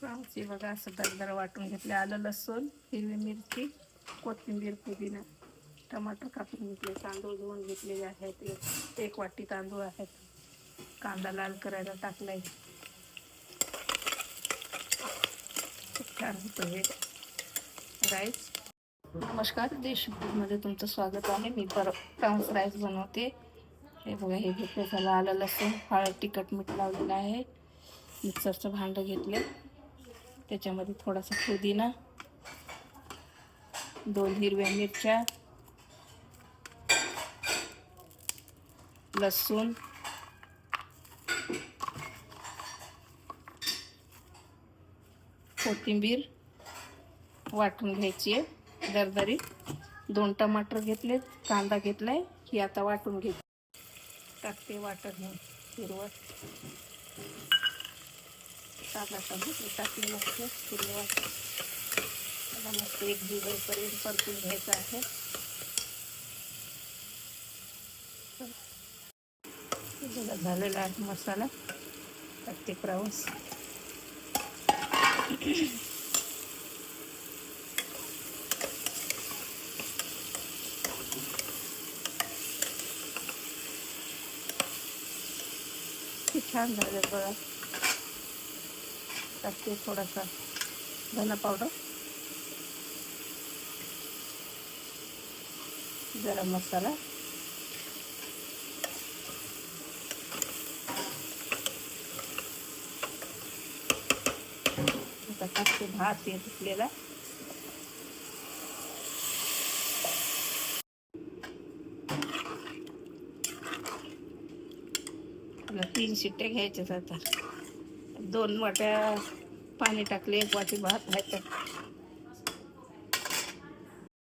आमची बघा असं दरदर वाटून घेतले. आलं, लसूण, हिरवी मिरची, कोथिंबीर, पुदिना, टमाटर कापून घेतले, तांदूळ धुवून घेतलेले आहेत. एक वाटी तांदूळ आहेत. कांदा लाल करायला टाकलाय. खूप छान होतं हे राईस. नमस्कार, देश फूडमध्ये तुमचं स्वागत आहे. मी प्रॉन्स राईस बनवते. हे बघा, हे घेतलं झालं. आलं, लसूण, हळद, तिखट, मीठ लावलेलं आहे. मिक्सरचं भांडं घेतलं, त्याच्यामध्ये थोडासा पुदिना, 2 हिरव्या मिरच्या, लसूण, कोथिंबीर वाटून घ्यायची आहे दरदरीत. 2 टमाटर घेतलेत, कांदा घेतलाय, ही आता वाटून घेते. टाकते वाटण हिरवं, साधा टमाटर टाकलेलं आहे. हिरवं मस्त एक दिवसपर्यंत परतून घ्यायचं आहे. झालेला आहे मसाला. टाकते प्रॉन्स. छान झालं बघा. टाकते थोडासा धना पावडर, गरम मसाला, आता टाकते भात घेतलेला. त्याला 3 शिट्ट्या घ्यायच्यात. आता 2 वाट्या पाणी टाकले, 1 वाटी भात घ्यायचा.